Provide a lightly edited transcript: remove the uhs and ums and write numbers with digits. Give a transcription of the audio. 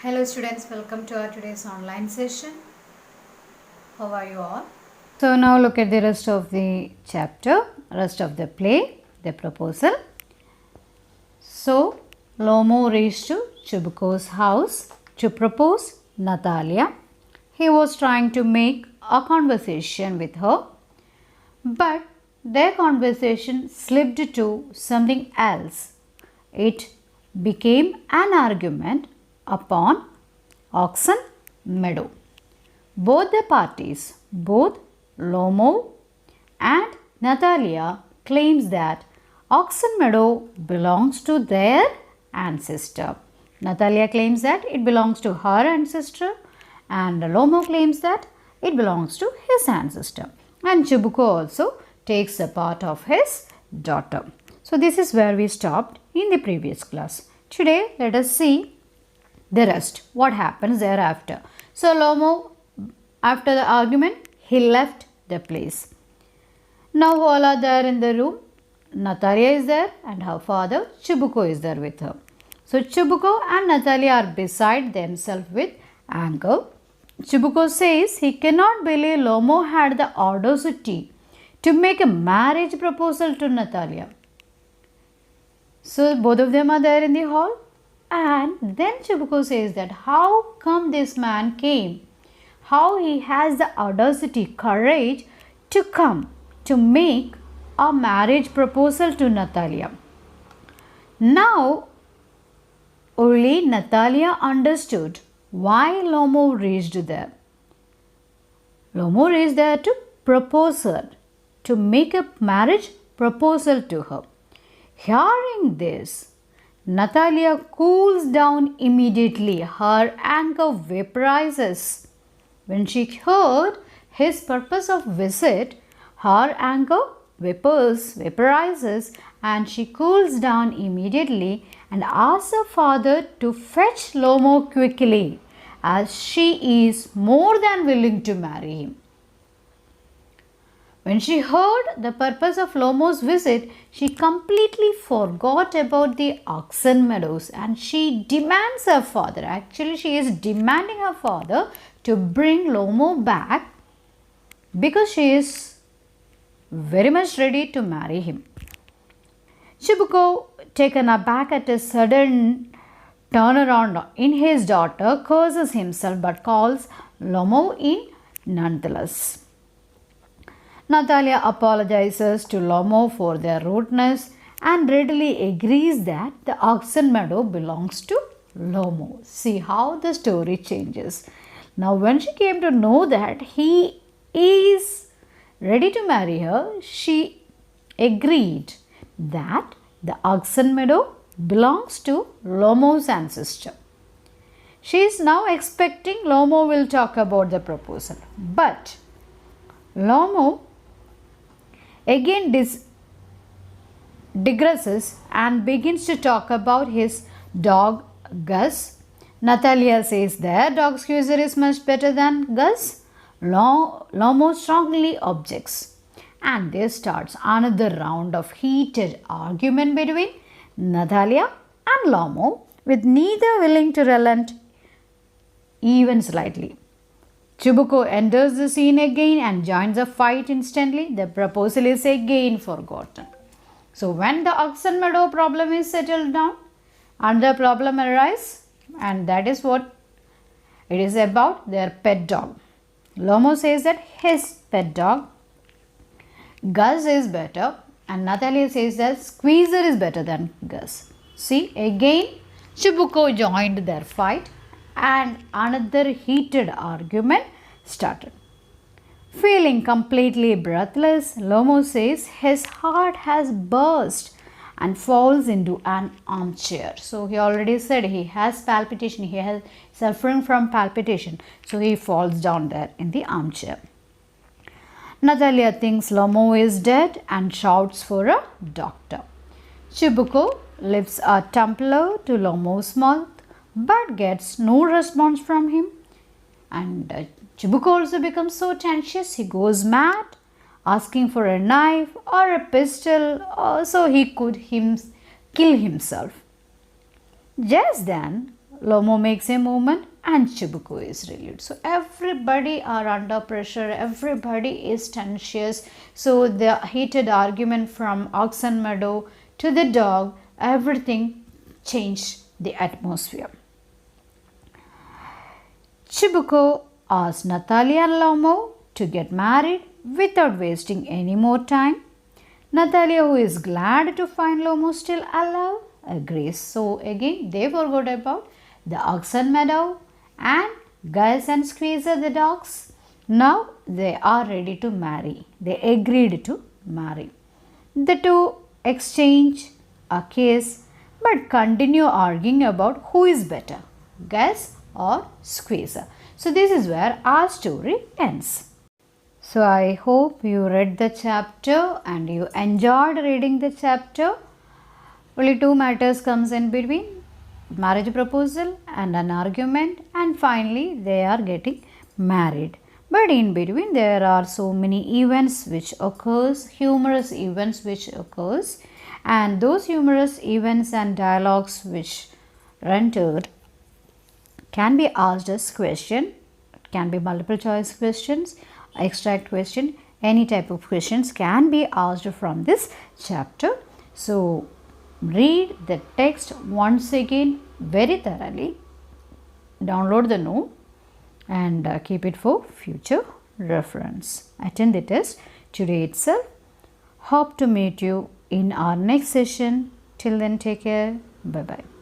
Hello students, welcome to our today's online session. How are you all? So now look at the rest of the chapter, rest of the play, the proposal. So Lomo reached to Chubuko's house to propose Natalia. He was trying to make a conversation with her, but their conversation slipped to something else. It became an argument upon Oxen Meadow. Both the parties, both Lomo and Natalia, claims that Oxen Meadow belongs to their ancestor. Natalia claims that it belongs to her ancestor and Lomo claims that it belongs to his ancestor. And Chubuko also takes a part of his daughter. So this is where we stopped in the previous class. Today let us see the rest. What happens thereafter? So Lomo, after the argument, he left the place. Now all are there in the room. Natalia is there and her father Chubuko is there with her. So Chubuko and Natalia are beside themselves with anger. Chubuko says he cannot believe Lomo had the audacity to make a marriage proposal to Natalia. So both of them are there in the hall, and then Chubuko says that how come this man came? How he has the audacity, courage to come to make a marriage proposal to Natalia. Now only Natalia understood why Lomo reached there. Lomo reached there to propose her, to make a marriage proposal to her. Hearing this, Natalia cools down immediately. Her anger vaporizes. When she heard his purpose of visit, her anger vaporizes and she cools down immediately and asks her father to fetch Lomo quickly, as she is more than willing to marry him. When she heard the purpose of Lomo's visit, she completely forgot about the Oxen Meadows and she demands her father. Actually, she is demanding her father to bring Lomo back because she is very much ready to marry him. Chubuko, taken aback at a sudden turnaround in his daughter, curses himself but calls Lomo in nonetheless. Natalia apologizes to Lomo for their rudeness and readily agrees that the Oxen Meadow belongs to Lomo. See how the story changes. Now when she came to know that he is ready to marry her, she agreed that the Oxen Meadow belongs to Lomo's ancestor. She is now expecting Lomo will talk about the proposal. But Lomo again digresses and begins to talk about his dog Gus. Natalia says their dog Squeezer is much better than Gus. Lomo strongly objects, and there starts another round of heated argument between Natalia and Lomo, with neither willing to relent even slightly. Chubuko enters the scene again and joins the fight instantly. The proposal is again forgotten. So when the Oxen Meadow problem is settled down, another problem arises, and that is what it is about, their pet dog. Lomo says that his pet dog Gus is better, and Natalia says that Squeezer is better than Gus. See, again Chubuko joined their fight and another heated argument started. Feeling completely breathless, Lomo says his heart has burst and falls into an armchair. So he already said he has palpitation, he has suffering from palpitation. So he falls down there in the armchair. Natalia thinks Lomo is dead and shouts for a doctor. Chubuko lifts a tumbler to Lomo's mouth but gets no response from him. And Chubuko also becomes so tense, he goes mad, asking for a knife or a pistol so he could kill himself. Just then, Lomo makes a movement and Chibuko is relieved. So everybody are under pressure, everybody is tensious. So the heated argument from Oxen Meadow to the dog, everything changed the atmosphere. Chibuko asked Natalia and Lomo to get married without wasting any more time. Natalia, who is glad to find Lomo still alive, agrees. So again, they forgot about the Oxen Meadow and Gus and Squeezer the dogs. Now they are ready to marry. They agreed to marry. The two exchange a kiss but continue arguing about who is better, Gus or Squeezer. So this is where our story ends. So I hope you read the chapter and you enjoyed reading the chapter. Only two matters comes in between, marriage proposal and an argument, and finally they are getting married. But in between there are so many events which occurs, humorous events which occurs, and those humorous events and dialogues which rendered can be asked as question, can be multiple choice questions, extract question, any type of questions can be asked from this chapter. So read the text once again very thoroughly, download the note and keep it for future reference. Attend the test today itself. Hope to meet you in our next session. Till then, take care. Bye bye.